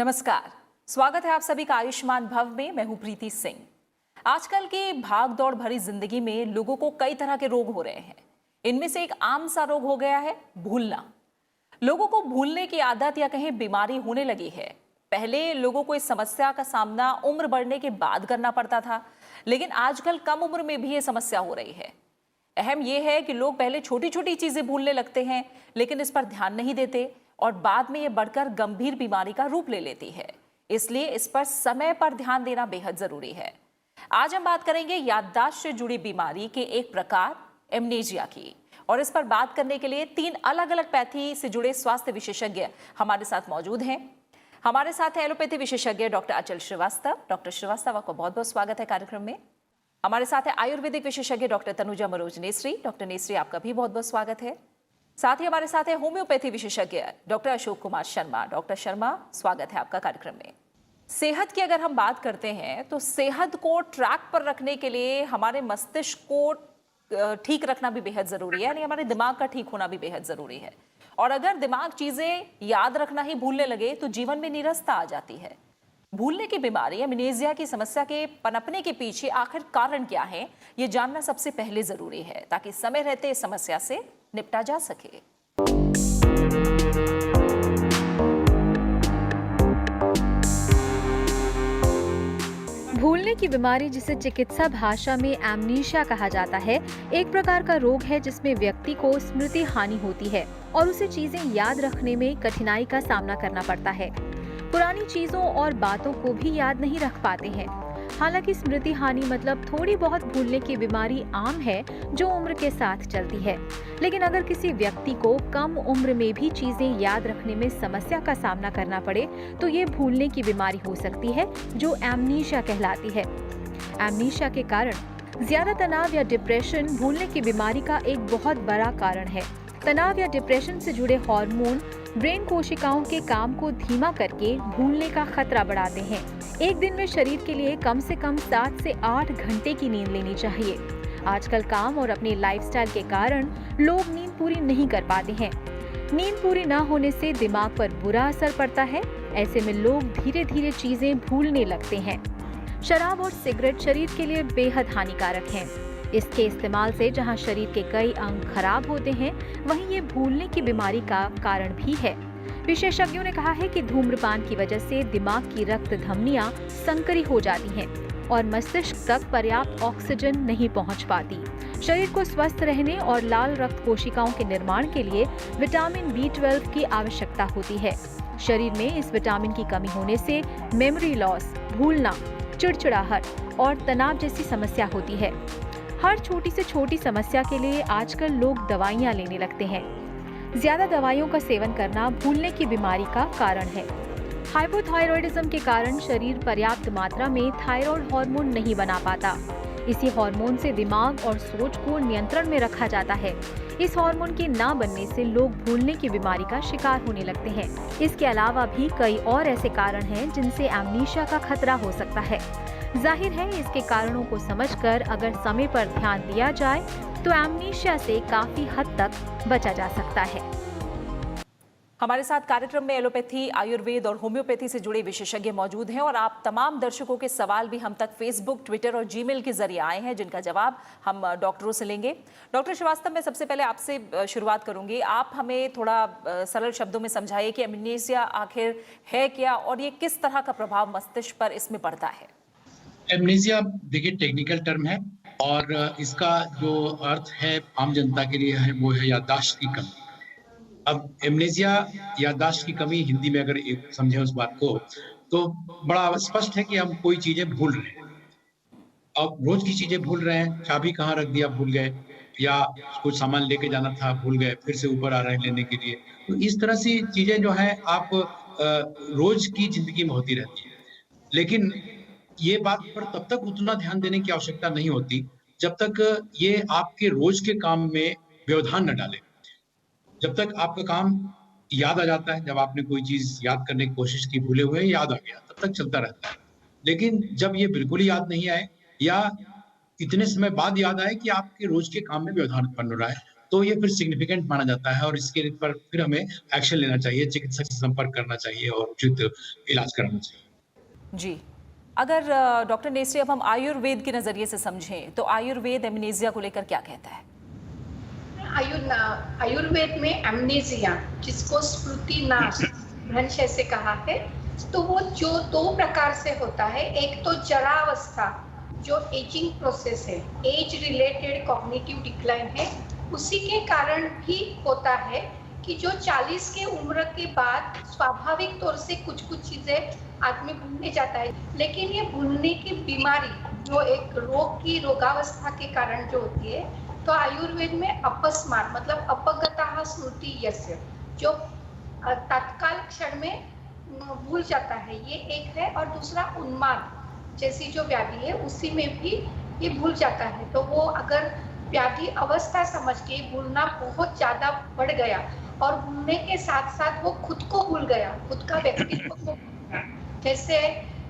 नमस्कार। स्वागत है आप सभी का आयुष्मान भव में। मैं हूं प्रीति सिंह। आजकल की भाग दौड़ भरी जिंदगी में लोगों को कई तरह के रोग हो रहे हैं। इनमें से एक आम सा रोग हो गया है भूलना। लोगों को भूलने की आदत या कहीं बीमारी होने लगी है। पहले लोगों को इस समस्या का सामना उम्र बढ़ने के बाद करना पड़ता था, लेकिन आजकल कम उम्र में भी ये समस्या हो रही है। अहम यह है कि लोग पहले छोटी छोटी चीजें भूलने लगते हैं, लेकिन इस पर ध्यान नहीं देते और बाद में ये बढ़कर गंभीर बीमारी का रूप ले लेती है। इसलिए इस पर समय पर ध्यान देना बेहद जरूरी है। आज हम बात करेंगे याददाश्त से जुड़ी बीमारी के एक प्रकार एमनेजिया की, और इस पर बात करने के लिए 3 अलग अलग पैथी से जुड़े स्वास्थ्य विशेषज्ञ हमारे साथ मौजूद हैं। हमारे साथ हैं एलोपैथी विशेषज्ञ डॉक्टर अचल श्रीवास्तव। डॉक्टर श्रीवास्तव, आपका बहुत बहुत स्वागत है कार्यक्रम में। हमारे साथ है आयुर्वेदिक विशेषज्ञ doctor Tanuja Manoj necessary. Doctor necessary, आपका भी बहुत बहुत स्वागत है। साथ ही हमारे साथ है होम्योपैथी विशेषज्ञ डॉक्टर अशोक कुमार शर्मा। डॉक्टर शर्मा, स्वागत है आपका कार्यक्रम में। सेहत की अगर हम बात करते हैं तो सेहत को ट्रैक पर रखने के लिए हमारे मस्तिष्क को ठीक रखना भी बेहद जरूरी है, यानी हमारे दिमाग का ठीक होना भी बेहद जरूरी है। और अगर दिमाग चीजें याद रखना ही भूलने लगे तो जीवन में नीरसता आ जाती है। भूलने की बीमारी एमनेजिया की समस्या के पनपने के पीछे आखिर कारण क्या है, ये जानना सबसे पहले जरूरी है, ताकि समय रहते इस समस्या से निपटा जा सके। भूलने की बीमारी, जिसे चिकित्सा भाषा में एमनीशिया कहा जाता है, एक प्रकार का रोग है जिसमें व्यक्ति को स्मृति हानि होती है और उसे चीजें याद रखने में कठिनाई का सामना करना पड़ता है। पुरानी चीजों और बातों को भी याद नहीं रख पाते हैं। हालांकि स्मृति हानि मतलब थोड़ी बहुत भूलने की बीमारी आम है जो उम्र के साथ चलती है, लेकिन अगर किसी व्यक्ति को कम उम्र में भी चीजें याद रखने में समस्या का सामना करना पड़े तो ये भूलने की बीमारी हो सकती है जो एमनीशिया कहलाती है। एमनीशिया के कारण ज्यादा तनाव या डिप्रेशन भूलने की बीमारी का एक बहुत बड़ा कारण है। तनाव या डिप्रेशन से जुड़े हार्मोन ब्रेन कोशिकाओं के काम को धीमा करके भूलने का खतरा बढ़ाते हैं। एक दिन में शरीर के लिए कम से कम 7 से 8 घंटे की नींद लेनी चाहिए। आजकल काम और अपने लाइफस्टाइल के कारण लोग नींद पूरी नहीं कर पाते हैं। नींद पूरी न होने से दिमाग पर बुरा असर पड़ता है। ऐसे में लोग धीरे धीरे चीजें भूलने लगते हैं। शराब और सिगरेट शरीर के लिए बेहद हानिकारक हैं। इसके इस्तेमाल से जहां शरीर के कई अंग खराब होते हैं, वहीं ये भूलने की बीमारी का कारण भी है। विशेषज्ञों ने कहा है कि धूम्रपान की वजह से दिमाग की रक्त धमनियां संकरी हो जाती हैं और मस्तिष्क तक पर्याप्त ऑक्सीजन नहीं पहुंच पाती। शरीर को स्वस्थ रहने और लाल रक्त कोशिकाओं के निर्माण के लिए विटामिन B12 की आवश्यकता होती है। शरीर में इस विटामिन की कमी होने से मेमोरी लॉस, भूलना, चिड़चिड़ाहट और तनाव जैसी समस्या होती है। हर छोटी से छोटी समस्या के लिए आजकल लोग दवाइयां लेने लगते हैं। ज्यादा दवाइयों का सेवन करना भूलने की बीमारी का कारण है। हाइपोथायरॉयडिज्म के कारण शरीर पर्याप्त मात्रा में थायराइड हार्मोन नहीं बना पाता। इसी हार्मोन से दिमाग और सोच को नियंत्रण में रखा जाता है। इस हार्मोन के ना बनने से लोग भूलने की बीमारी का शिकार होने लगते हैं। इसके अलावा भी कई और ऐसे कारण हैं जिनसे एमनीशिया का खतरा हो सकता है। जाहिर है, इसके कारणों को समझकर अगर समय पर ध्यान दिया जाए तो एमनीशिया से काफी हद तक बचा जा सकता है। हमारे साथ कार्यक्रम में एलोपैथी, आयुर्वेद और होम्योपैथी से जुड़े विशेषज्ञ मौजूद हैं और आप तमाम दर्शकों के सवाल भी हम तक फेसबुक, ट्विटर और जीमेल के जरिए आए हैं, जिनका जवाब हम डॉक्टरों से लेंगे। डॉक्टर श्रीवास्तव, मैं सबसे पहले आपसे शुरुआत करूंगी। आप हमें थोड़ा सरल शब्दों में समझाइए कि एमनेजिया आखिर है क्या और ये किस तरह का प्रभाव मस्तिष्क पर इसमें पड़ता है। एमनेजिया देखिए टेक्निकल टर्म है और इसका जो अर्थ है आम जनता के लिए है वो है याददाश्त की कमी। अब एमनेजिया याददाश्त की कमी हिंदी में अगर समझें उस बात को तो बड़ा स्पष्ट है कि हम कोई चीजें भूल रहे हैं। अब रोज की चीजें भूल रहे हैं, चाबी कहाँ रख दिया भूल गए, या कुछ सामान लेके जाना था भूल गए, फिर से ऊपर आ रहे हैं लेने के लिए। तो इस तरह से चीजें जो है आप रोज की जिंदगी में होती रहती है। लेकिन ये बात पर तब तक उतना ध्यान देने की आवश्यकता नहीं होती जब तक ये आपके रोज के काम में व्यवधान न डाले। जब तक आपका काम याद आ जाता है, जब आपने कोई चीज याद करने की कोशिश की, भूले हुए याद आ गया, तब तक चलता रहता है। लेकिन जब ये बिल्कुल ही याद नहीं आए या इतने समय बाद याद आए कि आपके रोज के काम में व्यवधान उत्पन्न हो रहा है, तो ये फिर सिग्निफिकेंट माना जाता है और इसके पर फिर हमें एक्शन लेना चाहिए, चिकित्सक से संपर्क करना चाहिए और उचित इलाज कराना चाहिए। जी। अगर डॉक्टर नेसरी अब हम आयुर्वेद के नज़रिए से समझें तो आयुर्वेद एमनेसिया को लेकर क्या कहता है? आयुर्वेद में एमनेसिया, जिसको स्मृति नाश, भ्रंश ऐसे कहा है, तो वो जो 2 प्रकार से होता है। एक तो जरावस्था, जो एजिंग प्रोसेस है, एज रिलेटेड कॉग्निटिव डिक्लाइन है, उसी के कारण भी होता है कि जो 40 के उम्र के बाद स्वाभाविक तौर से कुछ चीजें आदमी भूलने जाता है, लेकिन ये भूलने की बीमारी जो एक रोग की रोगावस्था के कारण जो होती है, तो आयुर्वेद में अपस्मार मतलब अपगतः स्मृति यस्य, जो तत्काल क्षण में भूल जाता है, ये एक है। और दूसरा उन्माद जैसी जो व्याधि है, उसी में भी ये भूल जाता है। तो वो अगर व्याधि अवस्था समझ के भूलना बहुत ज्यादा बढ़ गया और भूलने के साथ साथ वो खुद को भूल गया, खुद का व्यक्तित्व को भूल गया, जैसे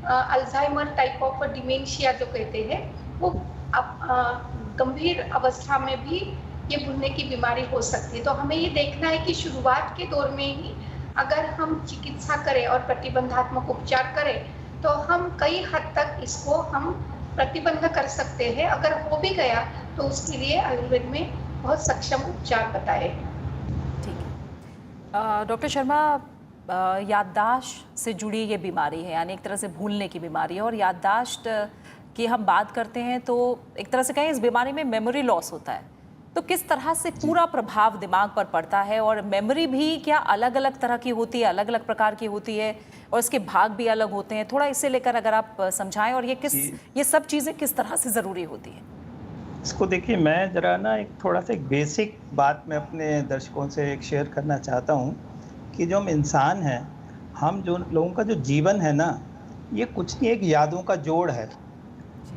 अल्जाइमर टाइप ऑफ डिमेंशिया जो कहते हैं, वो गंभीर अवस्था में भी ये भूलने की बीमारी हो सकती है। तो हमें ये देखना है कि शुरुआत के दौर में ही अगर हम चिकित्सा करें और प्रतिबंधात्मक उपचार करें, तो हम कई हद तक इसको हम प्रतिबंध कर सकते हैं। अगर हो भी गया तो उसके लिए आयुर्वेद में बहुत सक्षम उपचार बताए। ठीक है। डॉक्टर शर्मा, याददाश्त से जुड़ी ये बीमारी है, यानी एक तरह से भूलने की बीमारी है, और याददाश्त की हम बात करते हैं तो एक तरह से कहें इस बीमारी में मेमोरी लॉस होता है। तो किस तरह से पूरा प्रभाव दिमाग पर पड़ता है, और मेमोरी भी क्या अलग अलग तरह की होती है, अलग अलग प्रकार की होती है, और इसके भाग भी अलग होते हैं? थोड़ा इससे लेकर अगर आप समझाएं, और ये सब चीज़ें किस तरह से ज़रूरी होती हैं? इसको देखिए, मैं ज़रा ना एक थोड़ा सा एक बेसिक बात मैं अपने दर्शकों से एक शेयर करना चाहता हूँ कि जो हम इंसान हैं, हम जो लोगों का जो जीवन है ना, ये कुछ नहीं, एक यादों का जोड़ है।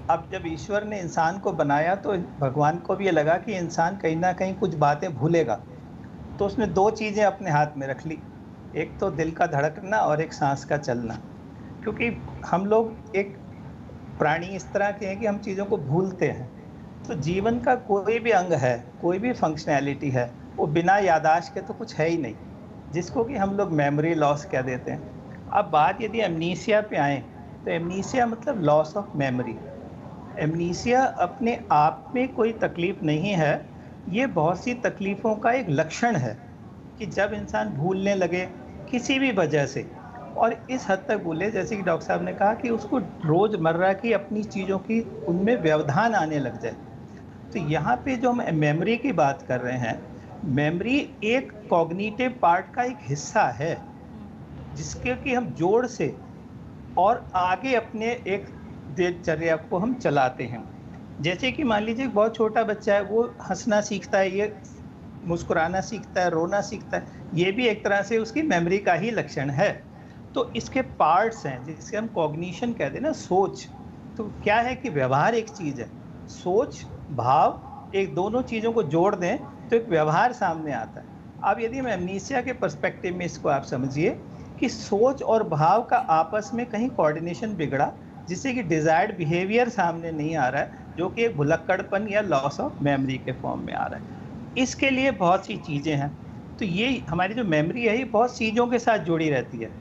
अब जब ईश्वर ने इंसान को बनाया तो भगवान को भी ये लगा कि इंसान कहीं ना कहीं कुछ बातें भूलेगा, तो उसने 2 चीज़ें अपने हाथ में रख ली, एक तो दिल का धड़कना और एक सांस का चलना। क्योंकि हम लोग एक प्राणी इस तरह के हैं कि हम चीज़ों को भूलते हैं। तो जीवन का कोई भी अंग है, कोई भी फंक्शनैलिटी है, वो बिना याददाश्त के तो कुछ है ही नहीं, जिसको कि हम लोग मेमोरी लॉस कह देते हैं। अब बात यदि एमनीसिया पे आए, तो एमनीसिया मतलब लॉस ऑफ मेमोरी। एमनीसिया अपने आप में कोई तकलीफ़ नहीं है, ये बहुत सी तकलीफ़ों का एक लक्षण है कि जब इंसान भूलने लगे किसी भी वजह से, और इस हद तक भूले जैसे कि डॉक्टर साहब ने कहा कि उसको रोज़मर्रा की अपनी चीज़ों की उनमें व्यवधान आने लग जाए। तो यहाँ पे जो हम मेमोरी की बात कर रहे हैं, मेमोरी एक कॉग्निटिव पार्ट का एक हिस्सा है, जिसके कि हम जोड़ से और आगे अपने एक दिनचर्या को हम चलाते हैं। जैसे कि मान लीजिए बहुत छोटा बच्चा है, वो हंसना सीखता है, ये मुस्कुराना सीखता है, रोना सीखता है, ये भी एक तरह से उसकी मेमोरी का ही लक्षण है। तो इसके पार्ट्स हैं जिसे हम कॉग्निशन कहते हैं ना, सोच। तो क्या है कि व्यवहार एक चीज़ है, सोच भाव एक दोनों चीज़ों को जोड़ दें तो एक व्यवहार सामने आता है। अब यदि हम एमनीसिया के पर्सपेक्टिव में इसको आप समझिए कि सोच और भाव का आपस में कहीं कोऑर्डिनेशन बिगड़ा, जिससे कि डिज़ायर्ड बिहेवियर सामने नहीं आ रहा है, जो कि एक भुलक्कड़पन या लॉस ऑफ मेमोरी के फॉर्म में आ रहा है। इसके लिए बहुत सी चीज़ें हैं। तो ये हमारी जो मेमोरी है, ये बहुत चीज़ों के साथ जुड़ी रहती है।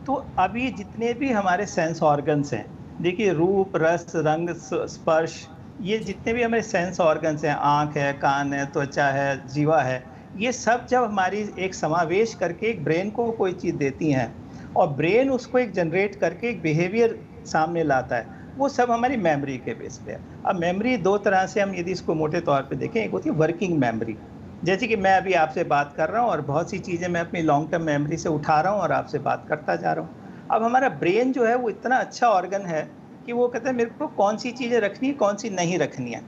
तो अभी जितने भी हमारे सेंस ऑर्गन्स हैं, देखिए रूप, रस, रंग, स्पर्श, ये जितने भी हमारे सेंस ऑर्गन्स हैं, आँख है, कान है, त्वचा है, जीवा है, ये सब जब हमारी एक समावेश करके एक ब्रेन को कोई चीज़ देती हैं और ब्रेन उसको एक जनरेट करके एक बिहेवियर सामने लाता है, वो सब हमारी मेमोरी के बेस पे है। अब मेमोरी 2 तरह से हम यदि इसको मोटे तौर पे देखें, एक होती है वर्किंग मेमोरी, जैसे कि मैं अभी आपसे बात कर रहा हूँ और बहुत सी चीज़ें मैं अपनी लॉन्ग टर्म मेमोरी से उठा रहा हूँ और आपसे बात करता जा रहा हूँ। अब हमारा ब्रेन जो है वो इतना अच्छा ऑर्गन है कि वो कहता है मेरे को कौन सी चीज़ें रखनी है, कौन सी नहीं रखनी है,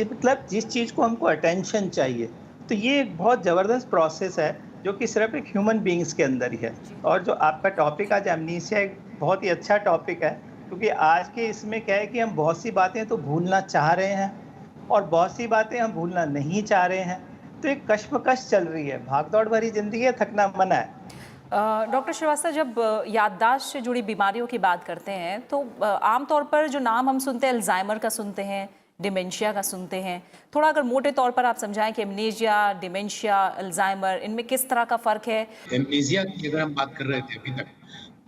मतलब जिस चीज़ को हमको अटेंशन चाहिए। तो ये एक बहुत ज़बरदस्त प्रोसेस है जो कि सिर्फ एक ह्यूमन बींग्स के अंदर ही है। और जो आपका टॉपिक आज एमनीसिया, एक बहुत ही अच्छा टॉपिक है, क्योंकि आज के इसमें क्या है कि हम बहुत सी बातें तो भूलना चाह रहे हैं और बहुत सी बातें हम भूलना नहीं चाह रहे हैं। तो एक कश्मकश चल रही है, भागदौड़ भरी जिंदगी है, थकना मना है। डॉक्टर श्रीवास्तव, जब याददाश्त से जुड़ी बीमारियों की बात करते हैं तो आमतौर पर जो नाम हम सुनते हैं, अल्जाइमर का सुनते हैं, डिमेंशिया का सुनते हैं। थोड़ा अगर मोटे तौर पर आप समझाएं कि एमनेशिया, डिमेंशिया, अल्जाइमर, इनमें किस तरह का फ़र्क है? एमनेसिया की अगर हम बात कर रहे थे अभी तक,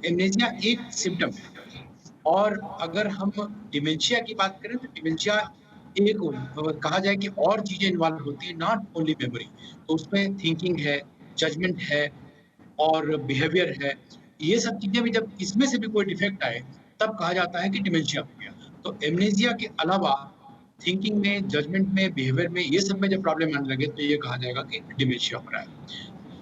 एमनेसिया एक सिम्पटम है और अगर हम डिमेंशिया की बात करें तो डिमेंशिया एक कहा जाए कि और चीज़ें इन्वॉल्व होती हैं, नॉट ओनली मेमोरी। तो उसमें थिंकिंग है, जजमेंट है और बिहेवियर है। ये सब चीज़ें भी जब इसमें से भी कोई डिफेक्ट आए, तब कहा जाता है कि डिमेंशिया हो गया। तो एमनेसिया के अलावा थिंकिंग में, जजमेंट में, बिहेवियर में, ये सब में जब प्रॉब्लम आने लगे, तो ये कहा जाएगा कि डिमेंशिया हो रहा है।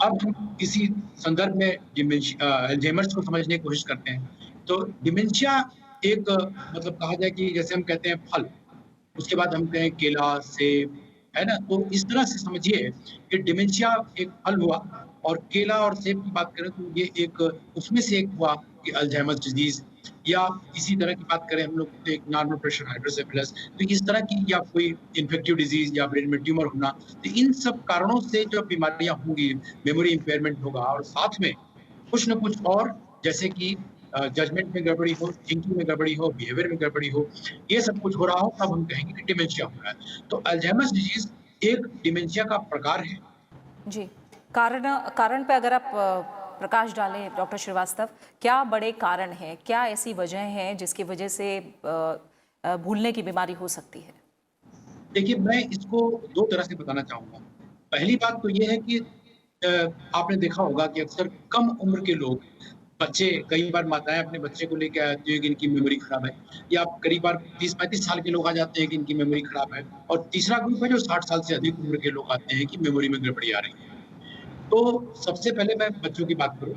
अब हम इसी संदर्भ में अल्जाइमर्स को समझने की कोशिश करते हैं। तो डिमेंशिया एक मतलब कहा जाए कि जैसे हम कहते हैं फल, उसके बाद हम कहें केला, सेब, है ना? तो इस तरह से समझिए कि डिमेंशिया एक फल हुआ और केला और सेब की बात करें तो ये एक उसमें से एक हुआ कि अल्जाइमर्स डिजीज़ या इसी तरह की बात करें हम लोग तो एक नॉर्मल प्रेशर हाइड्रोसेफेलस, तो इस तरह की या कोई इन्फेक्टिव डिजीज़ या ब्रेन में ट्यूमर होना, तो इन सब कारणों से जो बीमारियाँ होंगी, मेमोरी इम्पेयरमेंट होगा और साथ में कुछ न कुछ और जैसे कि जजमेंट में गड़बड़ी हो, थिंकिंग में गड़बड़ी हो, बिहेवियर में गड़बड़ी हो, ये सब कुछ हो रहा हो, तब हम कहेंगे कि डिमेंशिया हो रहा है। तो अल्जाइमर्स डिजीज़ एक डिमेंशिया का प्रकार है। जी, कारण कारण पे अगर आप प्रकाश डालें डॉक्टर श्रीवास्तव, क्या बड़े कारण हैं? क्या ऐसी वजह हैं जिसकी वजह से भूलने की बीमारी हो सकती है? देखिए, मैं इसको 2 तरह से बताना चाहूँगा। पहली बात तो ये है कि आपने देखा होगा कि अक्सर कम उम्र के लोग, बच्चे कई बार माताएँ अपने बच्चे को लेके आती हैं कि इनकी मेमोरी खराब है या कई बार 30-35 साल के लोग आ जाते हैं कि इनकी मेमोरी खराब है और तीसरा ग्रुप है जो 60 साल से अधिक उम्र के लोग आते हैं कि मेमोरी में गड़बड़ी आ रही है। तो सबसे पहले मैं बच्चों की बात करूँ,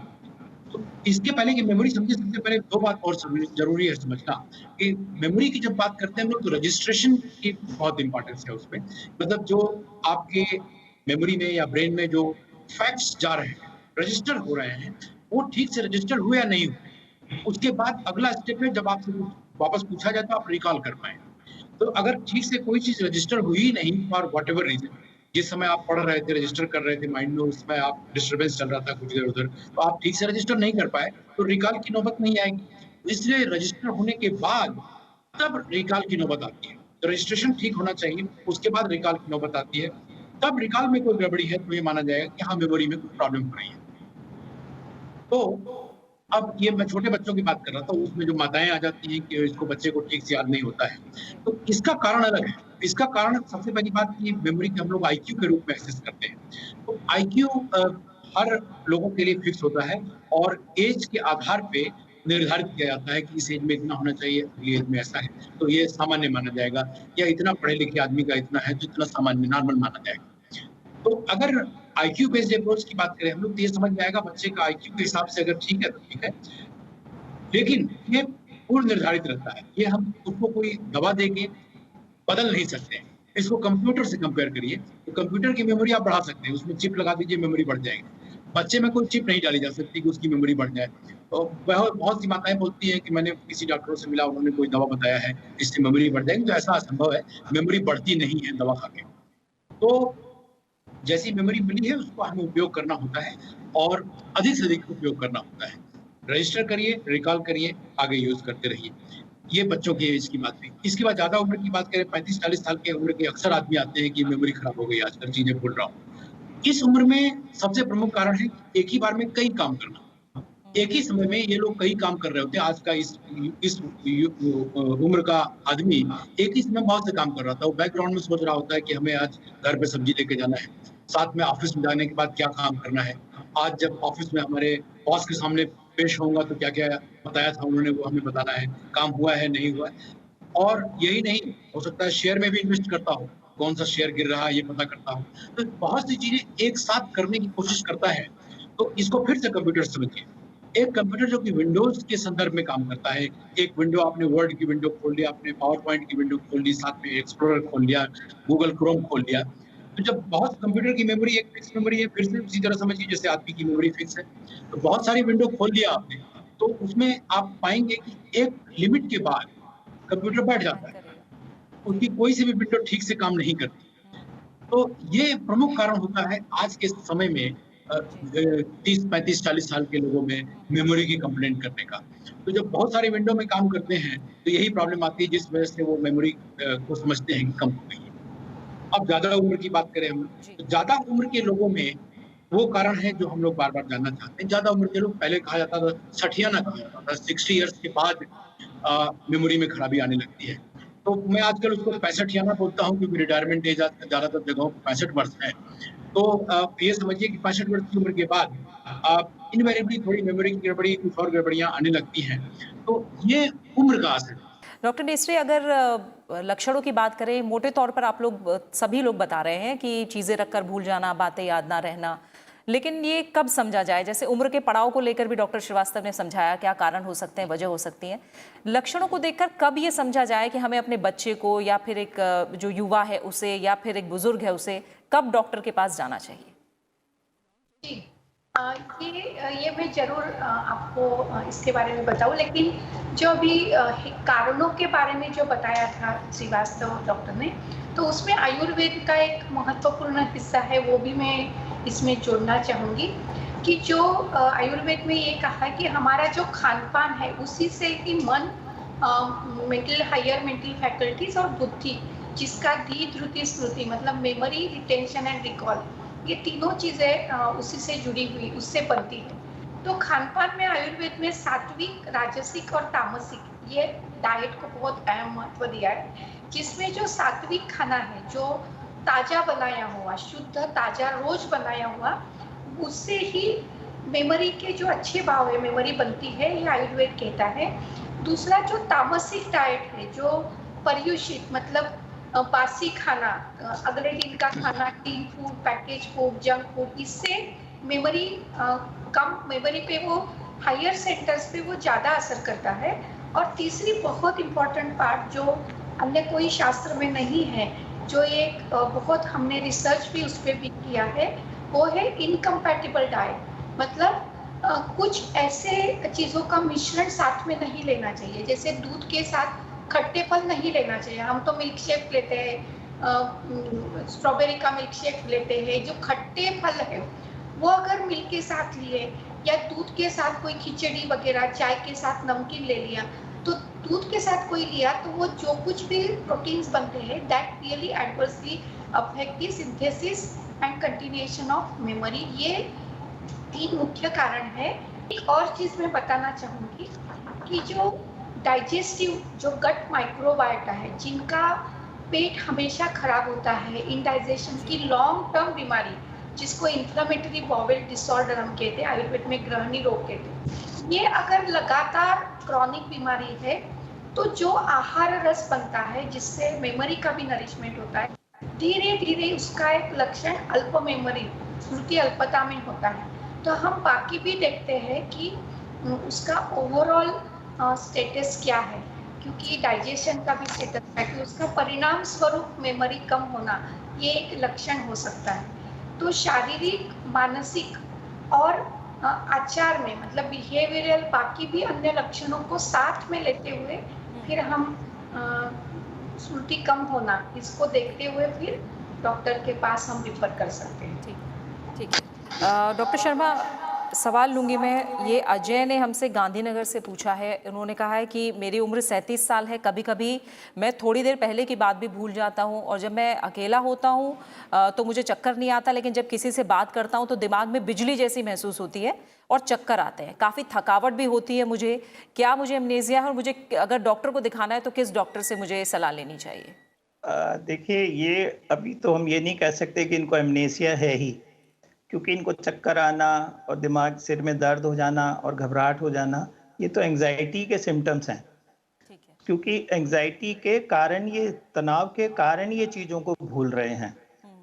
तो इसके पहले कि मेमोरी समझे सबसे पहले 2 बात और ज़रूरी है समझना कि मेमोरी की जब बात करते हैं हम लोग तो रजिस्ट्रेशन की बहुत इम्पोर्टेंस है उसमें। मतलब जो आपके मेमोरी में या ब्रेन में जो फैक्ट्स जा रहे हैं, रजिस्टर हो रहे हैं, वो ठीक से रजिस्टर हुए या नहीं हुए। उसके बाद अगला स्टेप है जब आपसे कुछ वापस पूछा जाए तो आप रिकॉल कर पाएँ। तो अगर ठीक से कोई चीज़ रजिस्टर हुई ही नहीं फॉर व्हाटएवर रीज़न, जिस समय आप पढ़ रहे थे, रजिस्टर कर रहे थे माइंड में, उस समय आप डिस्टर्बेंस चल रहा था कुछ इधर-उधर, तो आप ठीक से रजिस्टर नहीं कर पाए, तो रिकॉल की नौबत नहीं आएगी। इसलिए रजिस्टर होने के बाद तब रिकॉल की नौबत आती है। तो रजिस्ट्रेशन ठीक होना चाहिए, उसके बाद रिकॉल की नौबत आती है। तब रिकॉल में कोई गड़बड़ी है, तो ये माना जाएगा कि हाँ, मेमोरी में कोई प्रॉब्लम हो रही है। तो अब ये मैं छोटे बच्चों की बात कर रहा था, उसमें जो माताएँ आ जाती हैं कि इसको बच्चे को ठीक से याद नहीं होता है। तो इसका कारण अलग है। इसका कारण सबसे पहली बात कि मेमोरी को हम लोग आईक्यू के रूप में एक्सेस करते हैं। तो आईक्यू हर लोगों के लिए फिक्स होता है और ऐज के आधार पे निर्धारित किया जाता है कि इस ऐज में इतना होना चाहिए, अगली ऐज में ऐसा है। तो ये सामान्य माना जाएगा या इतना पढ़े-लिखे आदमी का इतना है, तो इतना सामान्य नॉर्मल माना जाएगा। तो अगर आईक्यू बेस्ड अप्रोच की बात करें हम लोग तो ये समझ में आएगा बच्चे का आईक्यू के हिसाब से अगर ठीक है तो ठीक है। लेकिन ये पूर्व निर्धारित रहता है। ये हम उसको कोई दवा देके बदल नहीं सकते हैं। इसको कंप्यूटर से कंपेयर करिए, तो कंप्यूटर की मेमोरी आप बढ़ा सकते हैं, उसमें चिप लगा दीजिए मेमोरी बढ़ जाएगी। बच्चे में कोई चिप नहीं डाली जा सकती कि उसकी मेमोरी बढ़ जाए। तो बहुत सी माताएँ बोलती हैं कि मैंने किसी डॉक्टरों से मिला, उन्होंने कोई दवा बताया है, इससे मेमोरी बढ़ जाएगी, तो ऐसा असंभव है, मेमोरी बढ़ती नहीं है दवा खा के। तो जैसी मेमोरी मिली है उसको हमें उपयोग करना होता है और अधिक से अधिक उपयोग करना होता है। रजिस्टर करिए, रिकॉल करिए, आगे यूज़ करते रहिए। ये बच्चों की एज की बात हुई। इसके बाद ज़्यादा उम्र की बात करें 35-40 साल की उम्र के अक्सर आदमी आते हैं कि मेमोरी खराब हो गई आजकल चीज़ें भूल रहा हूँ। इस उम्र में सबसे प्रमुख कारण है एक ही बार में कई काम करना। एक ही समय में ये लोग कई काम कर रहे होते हैं। आज का इस उम्र का आदमी एक ही समय बहुत से काम कर रहा था। वो बैकग्राउंड में सोच रहा होता है कि हमें आज घर पे सब्जी लेके जाना है। साथ में ऑफिस में जाने के बाद क्या काम करना है। आज जब ऑफिस में हमारे बॉस के सामने पेश होऊँगा तो क्या-क्या बताया था उन्होंने वो हमें बताना है। काम हुआ है, नहीं हुआ है। और यही नहीं, हो सकता है शेयर में भी इन्वेस्ट करता हो। कौन-सा शेयर गिर रहा है ये पता करता हो। तो बहुत सी चीज़ें एक साथ करने की कोशिश करता है। तो इसको फिर से कंप्यूटर समझिए। एक कंप्यूटर जो कि विंडोज़ के संदर्भ में काम करता है। एक विंडो आपने वर्ड की विंडो खोल लिया, आपने पावर पॉइंट की विंडो खोल ली, साथ में एक्सप्लोरर खोल लिया, गूगल क्रोम खोल लिया। तो जब बहुत कंप्यूटर की मेमोरी एक फिक्स मेमोरी है, फिर से उसी तरह समझिए जैसे आदमी की मेमोरी फिक्स है। तो बहुत सारी विंडो खोल लिया आपने, तो उसमें आप पाएँगे कि एक लिमिट के बाद कंप्यूटर बैठ जाता है। उसकी कोई सी भी विंडो ठीक से काम नहीं करती। तो ये प्रमुख कारण होता है आज के समय में 30, 35, 40 साल के लोगों में मेमोरी की कंप्लेंट करने का। तो जब बहुत सारे विंडो में काम करते हैं, तो यही प्रॉब्लम आती है जिस वजह से वो मेमोरी को समझते हैं कि कम हो गई है। अब ज़्यादा उम्र की बात करें हम, जी। तो ज़्यादा उम्र के लोगों में वो कारण है जो हम लोग बार-बार जानना चाहते हैं। ज़्यादा उम्र के लोग पहले कहा जाता था, सठियाना कहा जाता था, 60 इयर्स के बाद मेमोरी में खराबी आने लगती है। तो मैं आजकल उसको 65याना बोलता हूँ क्योंकि रिटायरमेंट एज आजकल ज़्यादातर जगहों पे 65 वर्ष है। तो ये समझिए कि 65 वर्ष की उम्र के बाद इनवेरिएबली थोड़ी मेमोरी की गड़बड़ी, कुछ और गड़बड़ियाँ आने लगती हैं। तो ये उम्र का असर है। डॉक्टर नेस्री, अगर लक्षणों की बात करें, मोटे तौर पर आप लोग सभी लोग बता रहे हैं कि चीज़ें रखकर भूल जाना, बातें याद ना रहना, लेकिन ये कब समझा जाए? जैसे उम्र के पड़ाव को लेकर भी डॉक्टर श्रीवास्तव ने समझाया क्या कारण हो सकते हैं, वजह हो सकती हैं। लक्षणों को देखकर कब ये समझा जाए कि हमें अपने बच्चे को या फिर एक जो युवा है उसे या फिर एक बुजुर्ग है उसे कब डॉक्टर के पास जाना चाहिए? जी, ये मैं ज़रूर आपको इसके बारे में बताऊँ, लेकिन जो अभी कारणों के बारे में जो बताया था श्रीवास्तव डॉक्टर ने, तो उसमें आयुर्वेद का एक महत्वपूर्ण हिस्सा है, वो भी मैं इसमें जोड़ना चाहूँगी कि जो आयुर्वेद में ये कहा कि हमारा जो खान-पान है, उसी से ही मन, हायर मेंटल फैकल्टीज़ और बुद्धि, जिसका धी, धृति, स्मृति मतलब मेमोरी, रिटेंशन एंड रिकॉल, ये तीनों चीज़ें उसी से जुड़ी हुई, उससे बनती है। तो खान-पान में आयुर्वेद में सात्विक, राजसिक और तामसिक, ये डाइट को बहुत अहम महत्व दिया है, जिसमें जो सात्विक खाना है, जो ताज़ा बनाया हुआ, शुद्ध ताज़ा रोज बनाया हुआ, उससे ही मेमोरी के जो अच्छे भाव है, मेमोरी बनती है, ये आयुर्वेद कहता है। दूसरा जो तामसिक डाइट है, जो पर्युषित मतलब बासी खाना, अगले दिन का खाना, tin food, package food, junk food, इससे मेमोरी कम, मेमोरी पे वो हायर सेंटर्स पे वो ज़्यादा असर करता है। और तीसरी बहुत इम्पोर्टेंट पार्ट जो अन्य कोई शास्त्र में नहीं है, जो एक बहुत हमने रिसर्च भी उस पर भी किया है, वो है इनकम्पैटिबल डाइट। मतलब कुछ ऐसे चीज़ों का मिश्रण साथ में नहीं लेना चाहिए, जैसे दूध के साथ खट्टे फल नहीं लेना चाहिए। हम तो मिल्क शेक लेते हैं, स्ट्रॉबेरी का मिल्क शेक लेते हैं, जो खट्टे फल है वो अगर मिल्क के साथ लिए या दूध के साथ कोई खिचड़ी वगैरह, चाय के साथ नमकीन ले लिया, तो दूध के साथ कोई लिया तो वो जो कुछ भी प्रोटीन्स बनते हैं, that really adversely affect the synthesis and continuation of memory. ये 3 मुख्य कारण है। एक और चीज़ मैं बताना चाहूँगी कि जो डाइजेस्टिव, जो गट माइक्रोबायोटा है, जिनका पेट हमेशा खराब होता है, इंडाइजेशन की लॉन्ग टर्म बीमारी, जिसको इन्फ्लेमेटरी बाउल डिसऑर्डर हम कहते हैं, आयुर्वेद में ग्रहणी रोग कहते हैं, ये अगर लगातार क्रॉनिक बीमारी है, तो जो आहार रस बनता है जिससे मेमोरी का भी नरिशमेंट होता है, धीरे धीरे उसका एक लक्षण अल्प मेमोरी, स्मृति अल्पता में होता है। तो हम बाकी भी देखते हैं कि उसका ओवरऑल स्टेटस क्या है, क्योंकि डाइजेशन का भी स्टेटस है कि उसका परिणाम स्वरूप मेमोरी कम होना, ये एक लक्षण हो सकता है। तो शारीरिक, मानसिक और आचार में मतलब बिहेवियरल बाकी भी अन्य लक्षणों को साथ में लेते हुए फिर हम स्मृति कम होना, इसको देखते हुए फिर डॉक्टर के पास हम रिफर कर सकते हैं। ठीक है। डॉक्टर शर्मा, सवाल लूंगी मैं। ये अजय ने हमसे गांधीनगर से पूछा है। उन्होंने कहा है कि मेरी उम्र 37 साल है, कभी कभी मैं थोड़ी देर पहले की बात भी भूल जाता हूँ, और जब मैं अकेला होता हूँ तो मुझे चक्कर नहीं आता, लेकिन जब किसी से बात करता हूँ तो दिमाग में बिजली जैसी महसूस होती है और चक्कर आते हैं, काफ़ी थकावट भी होती है मुझे। क्या मुझे एमनेसिया है, और मुझे अगर डॉक्टर को दिखाना है तो किस डॉक्टर से मुझे सलाह लेनी चाहिए? देखिए, ये अभी तो हम ये नहीं कह सकते कि इनको एमनेसिया है ही, क्योंकि इनको चक्कर आना और दिमाग, सिर में दर्द हो जाना और घबराहट हो जाना, ये तो एंजाइटी के सिम्टम्स हैं। ठीक है। क्योंकि एंजाइटी के कारण, ये तनाव के कारण ये चीज़ों को भूल रहे हैं।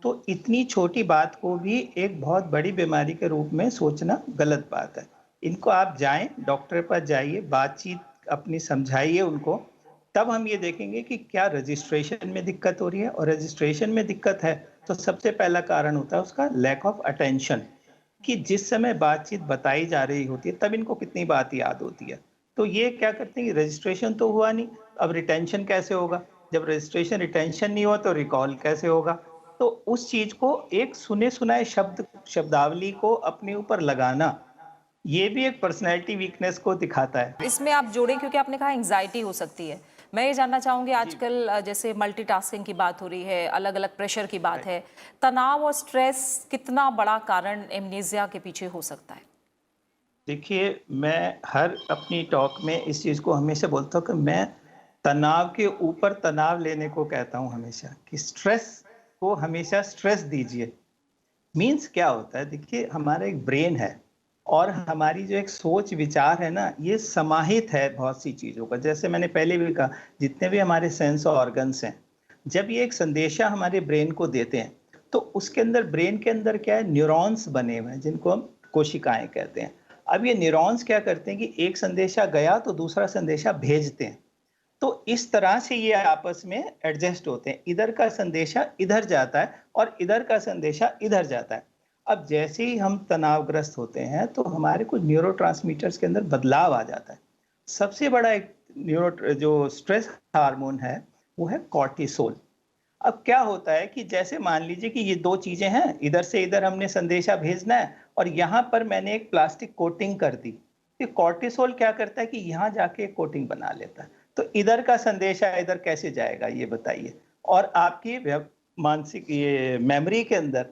तो इतनी छोटी बात को भी एक बहुत बड़ी बीमारी के रूप में सोचना गलत बात है। इनको आप जाएं, डॉक्टर पर जाइए, बातचीत अपनी समझाइए उनको, तब हम ये देखेंगे कि क्या रजिस्ट्रेशन में दिक्कत हो रही है। और रजिस्ट्रेशन में दिक्कत है तो सबसे पहला कारण होता है उसका लैक ऑफ अटेंशन, कि जिस समय बातचीत बताई जा रही होती है तब इनको कितनी बात याद होती है। तो ये क्या करते हैं कि रजिस्ट्रेशन तो हुआ नहीं, अब रिटेंशन कैसे होगा? जब रजिस्ट्रेशन, रिटेंशन नहीं हुआ तो रिकॉल कैसे होगा? तो उस चीज को एक सुने सुनाए शब्दावली को अपने ऊपर लगाना, ये भी एक पर्सनैलिटी वीकनेस को दिखाता है। इसमें आप जोड़ें, क्योंकि आपने कहा एंजाइटी हो सकती है। मैं ये जानना चाहूंगी, आजकल जैसे मल्टीटास्किंग की बात हो रही है, अलग अलग प्रेशर की बात है, तनाव और स्ट्रेस कितना बड़ा कारण एमनेसिया के पीछे हो सकता है? देखिए, मैं हर अपनी टॉक में इस चीज को हमेशा बोलता हूँ कि मैं तनाव के ऊपर तनाव लेने को कहता हूँ हमेशा, कि स्ट्रेस को हमेशा स्ट्रेस दीजिए। मीन्स क्या होता है, देखिए हमारा एक ब्रेन है और हमारी जो एक सोच विचार है ना, ये समाहित है बहुत सी चीज़ों का। जैसे मैंने पहले भी कहा, जितने भी हमारे सेंस ऑर्गन्स हैं, जब ये एक संदेशा हमारे ब्रेन को देते हैं, तो उसके अंदर, ब्रेन के अंदर क्या है, न्यूरॉन्स बने हुए हैं जिनको हम कोशिकाएं कहते हैं। अब ये न्यूरॉन्स क्या करते हैं कि एक संदेशा गया तो दूसरा संदेशा भेजते हैं। तो इस तरह से ये आपस में एडजस्ट होते हैं, इधर का संदेशा इधर जाता है और इधर का संदेशा इधर जाता है। अब जैसे ही हम तनावग्रस्त होते हैं तो हमारे कुछ न्यूरोट्रांसमीटर्स के अंदर बदलाव आ जाता है। सबसे बड़ा एक जो स्ट्रेस हार्मोन है वो है कॉर्टिसोल। अब क्या होता है कि जैसे मान लीजिए कि ये दो चीजें हैं, इधर से इधर हमने संदेशा भेजना है और यहाँ पर मैंने एक प्लास्टिक कोटिंग कर दी। ये कॉर्टिसोल क्या करता है कि यहाँ जाके एक कोटिंग बना लेता है। तो इधर का संदेशा इधर कैसे जाएगा, ये बताइए। और आपकी मानसिक ये मेमोरी के अंदर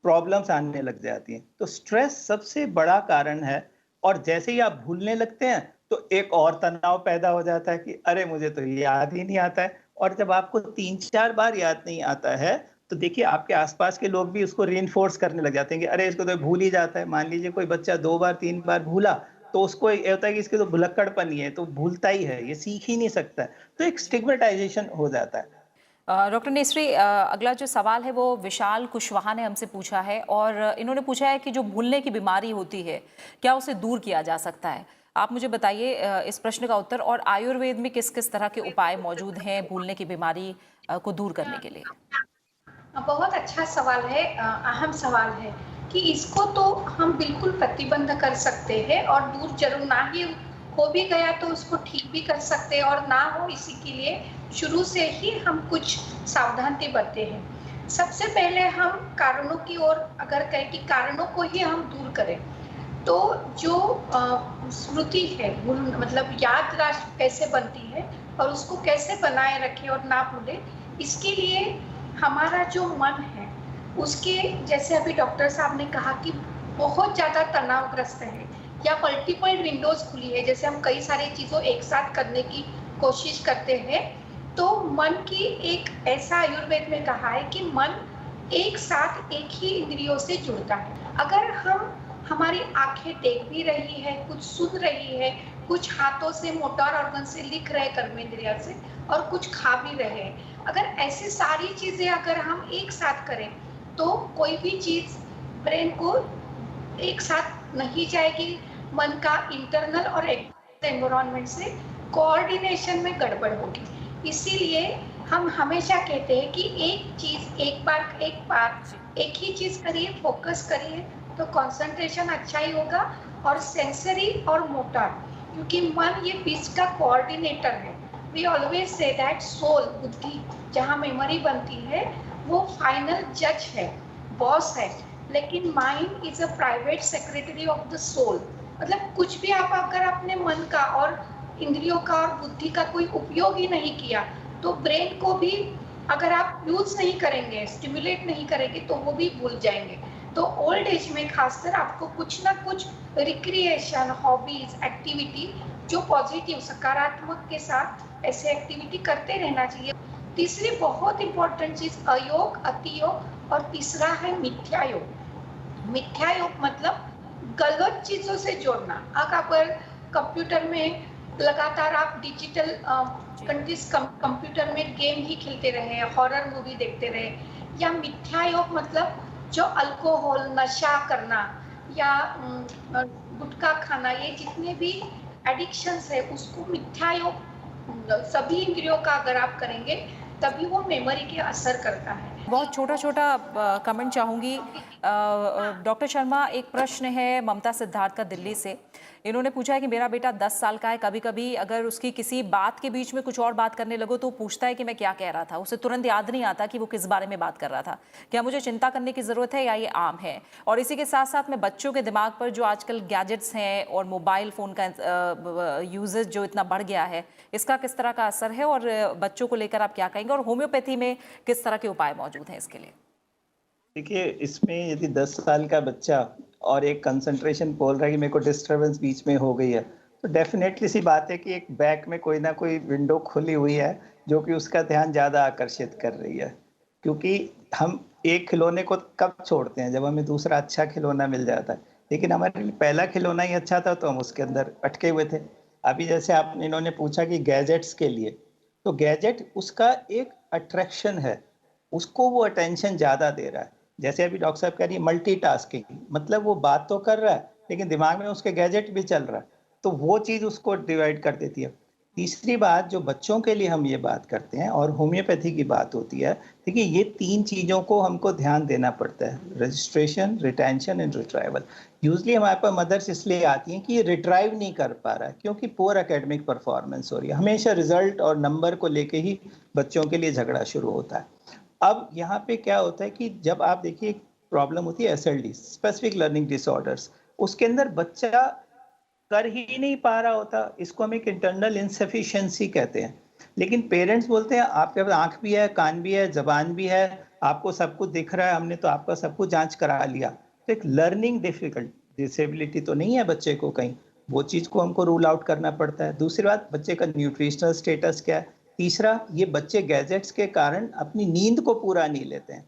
प्रॉब्लम्स आने लग जाती हैं। तो स्ट्रेस सबसे बड़ा कारण है। और जैसे ही आप भूलने लगते हैं तो एक और तनाव पैदा हो जाता है कि अरे मुझे तो ये याद ही नहीं आता है। और जब आपको 3-4 बार याद नहीं आता है तो देखिए आपके आसपास के लोग भी उसको रीइंफोर्स करने लग जाते हैं कि अरे इसको तो भूल ही जाता है। मान लीजिए कोई बच्चा 2 बार 3 बार भूला तो उसको ये होता है कि इसके तो भुलक्कड़पन ही है, तो भूलता ही है, ये सीख ही नहीं सकता है। तो एक स्टिग्मेटाइजेशन हो जाता है। डॉक्टर नेसरी, अगला जो सवाल है वो विशाल कुशवाहा ने हमसे पूछा है और इन्होंने पूछा है कि जो भूलने की बीमारी होती है, क्या उसे दूर किया जा सकता है? आप मुझे बताइए इस प्रश्न का उत्तर, और आयुर्वेद में किस किस तरह के उपाय मौजूद हैं भूलने की बीमारी को दूर करने के लिए? बहुत अच्छा सवाल है, अहम सवाल है कि इसको तो हम बिल्कुल प्रतिबंध कर सकते हैं और दूर जरूर, ना ही हो भी गया तो उसको ठीक भी कर सकते हैं, और ना हो इसी के लिए शुरू से ही हम कुछ सावधानी बरते हैं। सबसे पहले हम कारणों की ओर अगर कहें कि कारणों को ही हम दूर करें, तो जो स्मृति है, मतलब याददाश्त कैसे बनती है और उसको कैसे बनाए रखें और ना भूलें, इसके लिए हमारा जो मन है उसके, जैसे अभी डॉक्टर साहब ने कहा कि बहुत ज़्यादा तनावग्रस्त है या मल्टीपल विंडोज खुली है, जैसे हम कई सारी चीज़ों एक साथ करने की कोशिश करते हैं, तो मन की एक ऐसा आयुर्वेद में कहा है कि मन एक साथ एक ही इंद्रियों से जुड़ता है। अगर हम, हमारी आंखें देख भी रही है, कुछ सुन रही है, कुछ हाथों से मोटर ऑर्गन से लिख रहे कर्मेंद्रिय से, और कुछ खा भी रहे हैं, अगर ऐसी सारी चीजें अगर हम एक साथ करें तो कोई भी चीज ब्रेन को एक साथ नहीं जाएगी। मन का इंटरनल और एनवायरनमेंट से कोऑर्डिनेशन में गड़बड़ होगी। इसीलिए हम हमेशा कहते हैं कि एक चीज एक बार एक ही चीज करिए, फोकस करिए, तो कंसंट्रेशन अच्छा ही होगा। और सेंसरी और मोटर, क्योंकि मन ये बीच का कोऑर्डिनेटर है। We always say that soul, बुद्धि जहाँ मेमोरी बनती है, वो फाइनल जज है, बॉस है, लेकिन mind is a private secretary of the soul. मतलब कुछ भी आप अगर अपने मन का और इंद्रियों का और बुद्धि का कोई उपयोग ही नहीं किया, तो ब्रेन को भी अगर आप यूज नहीं करेंगे, स्टिमुलेट नहीं करेंगे, तो वो भी भूल जाएंगे। तो ओल्ड एज में खासकर आपको कुछ ना कुछ रिक्रिएशन, हॉबीज, एक्टिविटी जो पॉजिटिव, सकारात्मक के साथ ऐसे एक्टिविटी करते रहना चाहिए। तीसरी बहुत इंपॉर्टेंट चीज अयोग, अतियोग, और तीसरा है मिथ्या योग। मिथ्या योग मतलब गलत चीजों से जोड़ना। अगर कंप्यूटर में लगातार आप डिजिटल कंप्यूटर में गेम ही खेलते रहे, हॉरर मूवी देखते रहे, या मिथ्या योग मतलब जो अल्कोहल, नशा करना या गुटखा खाना, ये जितने भी एडिक्शंस है उसको मिथ्या योग सभी इंद्रियों का अगर आप करेंगे तभी वो मेमोरी के असर करता है। बहुत छोटा छोटा कमेंट चाहूँगी। डॉक्टर शर्मा, एक प्रश्न है ममता सिद्धार्थ का दिल्ली से इन्होंने पूछा है कि मेरा बेटा 10 साल का है, कभी कभी अगर उसकी किसी बात के बीच में कुछ और बात करने लगो तो पूछता है कि मैं क्या कह रहा था, उसे तुरंत याद नहीं आता कि वो किस बारे में बात कर रहा था। क्या मुझे चिंता करने की ज़रूरत है या ये आम है? और इसी के साथ साथ में बच्चों के दिमाग पर जो आजकल गैजेट्स हैं और मोबाइल फ़ोन का यूजेज जो इतना बढ़ गया है, इसका किस तरह का असर है और बच्चों को लेकर आप क्या कहेंगे, और होम्योपैथी में किस तरह के उपाय मौजूद हैं इसके लिए? देखिए, इसमें यदि 10 साल का बच्चा और एक कंसंट्रेशन बोल रहा है कि मेरे को डिस्टरबेंस बीच में हो गई है, तो डेफिनेटली सी बात है कि एक बैक में कोई ना कोई विंडो खुली हुई है जो कि उसका ध्यान ज़्यादा आकर्षित कर रही है। क्योंकि हम एक खिलौने को कब छोड़ते हैं, जब हमें दूसरा अच्छा खिलौना मिल जाता है। लेकिन हमारे लिए पहला खिलौना ही अच्छा था तो हम उसके अंदर अटके हुए थे। अभी जैसे इन्होंने पूछा कि गैजेट्स के लिए, तो गैजेट उसका एक अट्रैक्शन है, उसको वो अटेंशन ज़्यादा दे रहा है। जैसे अभी डॉक्टर साहब कह रही है मल्टीटास्किंग, मतलब वो बात तो कर रहा है लेकिन दिमाग में उसके गैजेट भी चल रहा है, तो वो चीज़ उसको डिवाइड कर देती है। तीसरी बात जो बच्चों के लिए हम ये बात करते हैं और होम्योपैथी की बात होती है, देखिए ये 3 चीज़ों को हमको ध्यान देना पड़ता है, registration, retention and retrieval. Usually हमारे पास मदर्स इसलिए आती हैं कि ये रिट्राइव नहीं कर पा रहा है क्योंकि पुअर एकेडमिक परफॉर्मेंस हो रही है। हमेशा रिजल्ट और नंबर को लेके ही बच्चों के लिए झगड़ा शुरू होता है। अब यहाँ पे क्या होता है कि जब आप देखिए एक प्रॉब्लम होती है एसएलडी, स्पेसिफिक लर्निंग डिसऑर्डर्स, उसके अंदर बच्चा कर ही नहीं पा रहा होता, इसको हम एक इंटरनल इनसफिशिएंसी कहते हैं। लेकिन पेरेंट्स बोलते हैं आपके पास आंख भी है, कान भी है, जबान भी है, आपको सब कुछ दिख रहा है, हमने तो आपका सब कुछ जांच करा लिया। तो एक लर्निंग डिसेबिलिटी तो नहीं है बच्चे को कहीं, वो चीज को हमको रूल आउट करना पड़ता है। दूसरी बात, बच्चे का न्यूट्रिशनल स्टेटस क्या है। तीसरा, ये बच्चे गैजेट्स के कारण अपनी नींद को पूरा नहीं लेते हैं।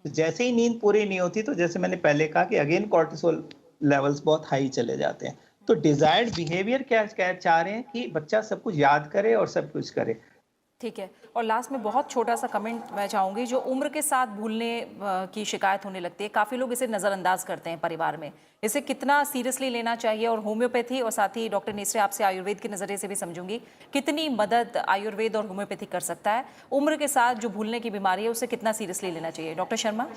तो जैसे ही नींद पूरी नहीं होती तो जैसे मैंने पहले कहा कि अगेन कॉर्टिसोल लेवल्स बहुत हाई चले जाते हैं। तो डिजायर्ड बिहेवियर क्या चाह रहे हैं कि बच्चा सब कुछ याद करे और सब कुछ करे। ठीक है, और लास्ट में बहुत छोटा सा कमेंट मैं चाहूँगी, जो उम्र के साथ भूलने की शिकायत होने लगती है, काफ़ी लोग इसे नज़रअंदाज करते हैं परिवार में, इसे कितना सीरियसली लेना चाहिए? और होम्योपैथी और साथ ही डॉक्टर नेसरे आपसे आयुर्वेद के नज़रिए से भी समझूंगी, कितनी मदद आयुर्वेद और होम्योपैथी कर सकता है? उम्र के साथ जो भूलने की बीमारी है उसे कितना सीरियसली लेना चाहिए? डॉक्टर शर्मा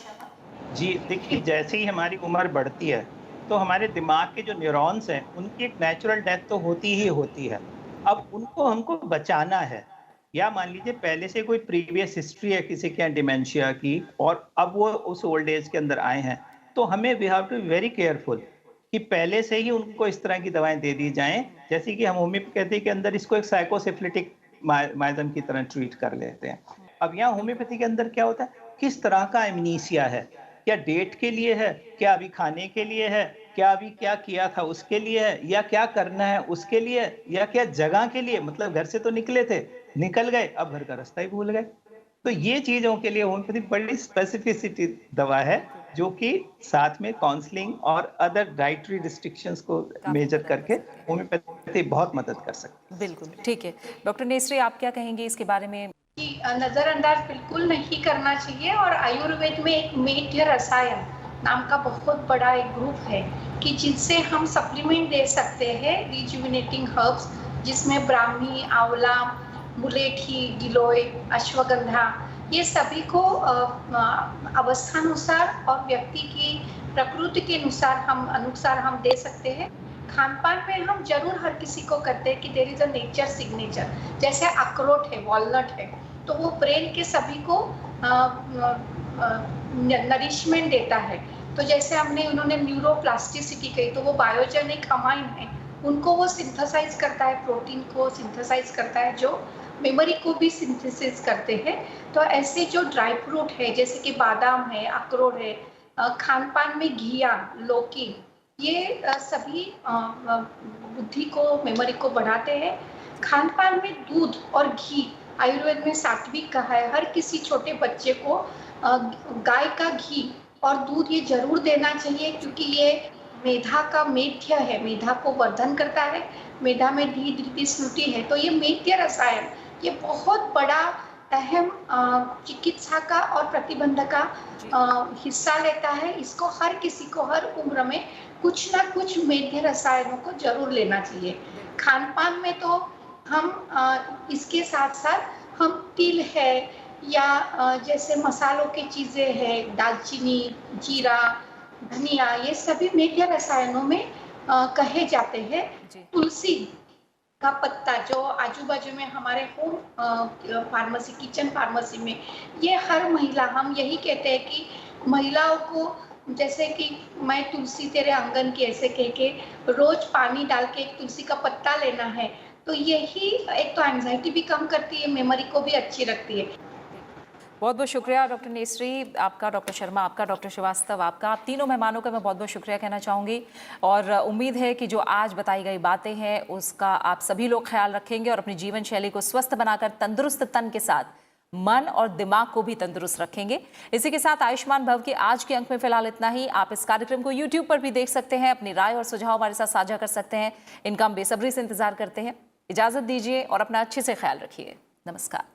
जी देखिए, जैसे ही हमारी उम्र बढ़ती है तो हमारे दिमाग के जो न्यूरॉन्स हैं उनकी एक नेचुरल डेथ तो होती ही होती है। अब उनको हमको बचाना है, या मान लीजिए पहले से कोई प्रीवियस हिस्ट्री है किसी के यहाँ डिमेंशिया की और अब वो उस ओल्ड एज के अंदर आए हैं, तो हमें we have to be very careful कि पहले से ही उनको इस तरह की दवाएं दे दी जाएं, जैसे कि हम होम्योपैथी के अंदर इसको एक साइकोसिफिलिटिक माइजम की तरह ट्रीट कर लेते हैं। अब यहाँ होम्योपैथी के अंदर क्या होता है, किस तरह का एमनीसिया है, क्या डेट के लिए है, क्या अभी खाने के लिए है, क्या अभी क्या किया था उसके लिए है, या क्या करना है उसके लिए, या क्या जगह के लिए, मतलब घर से तो निकले थे, निकल गए, अब घर का रास्ता ही भूल गए। तो ये चीजों के लिए होम्योपैथी बड़ी स्पेसिफिसिटी दवा है जो कि साथ में काउंसलिंग और अदर डाइटरी रिस्ट्रिक्शंस को मेजर करके होम्योपैथी बहुत मदद कर सकती है। बिल्कुल ठीक है। डॉक्टर नेसरे आप क्या कहेंगे इसके बारे में? कि नज़रअंदाज बिल्कुल नहीं करना चाहिए। और आयुर्वेद में एक मेध्य रसायन नाम का बहुत बड़ा एक ग्रुप है कि जिनसे हम सप्लीमेंट दे सकते हैं, रिजुविनेटिंग हर्ब्स, जिसमें ब्राह्मी, आंवला, मुलेठी, गिलोय, अश्वगंधा, ये सभी को अवस्थानुसार और व्यक्ति की प्रकृति के अनुसार हम दे सकते हैं। खान पान में हम जरूर हर किसी को करते हैं कि there is a nature signature, जैसे अखरोट है, वॉलनट है, तो वो ब्रेन के सभी को नरिशमेंट देता है। तो जैसे उन्होंने न्यूरोप्लास्टिसिटी कही, तो वो बायोजेनिक अमाइन है, उनको वो सिंथेसाइज करता है, प्रोटीन को सिंथेसाइज करता है, जो मेमोरी को भी सिंथेसिस करते हैं। तो ऐसे जो ड्राई फ्रूट है जैसे कि बादाम है, अखरोट है, खान पान में घिया, लौकी, ये सभी बुद्धि को, मेमोरी को बढ़ाते हैं। खान पान में दूध और घी, आयुर्वेद में सात्विक कहा है, हर किसी छोटे बच्चे को गाय का घी और दूध ये जरूर देना चाहिए, क्योंकि ये मेधा का मेध्य है, मेधा को वर्धन करता है, मेधा में डी धृति स्मृति है। तो ये मेध्य रसायन ये बहुत बड़ा अहम चिकित्सा का और प्रतिबंध का हिस्सा लेता है। इसको हर किसी को हर उम्र में कुछ ना कुछ मेध्य रसायनों को जरूर लेना चाहिए। खान पान में तो हम इसके साथ साथ हम तिल है या जैसे मसालों की चीज़ें हैं, दालचीनी, जीरा, धनिया, ये सभी मेध्य रसायनों में कहे जाते हैं। जी। तुलसी का पत्ता जो आजू बाजू में हमारे होम फार्मेसी, किचन फार्मेसी में, ये हर महिला, हम यही कहते हैं कि महिलाओं को, जैसे कि मैं तुलसी तेरे आंगन की ऐसे कह के रोज पानी डाल के एक तुलसी का पत्ता लेना है, तो यही एक तो एंजाइटी भी कम करती है, मेमोरी को भी अच्छी रखती है। बहुत बहुत शुक्रिया डॉक्टर नेसरी आपका, डॉक्टर शर्मा आपका, डॉक्टर श्रीवास्तव आपका, आप तीनों मेहमानों का मैं बहुत बहुत शुक्रिया कहना चाहूँगी। और उम्मीद है कि जो आज बताई गई बातें हैं उसका आप सभी लोग ख्याल रखेंगे और अपनी जीवन शैली को स्वस्थ बनाकर तंदुरुस्त तन के साथ मन और दिमाग को भी तंदुरुस्त रखेंगे। इसी के साथ आयुष्मान भव के आज के अंक में फिलहाल इतना ही। आप इस कार्यक्रम को YouTube पर भी देख सकते हैं, अपनी राय और सुझाव हमारे साथ साझा कर सकते हैं। इनका हम बेसब्री से इंतजार करते हैं। इजाजत दीजिए और अपना अच्छे से ख्याल रखिए। नमस्कार।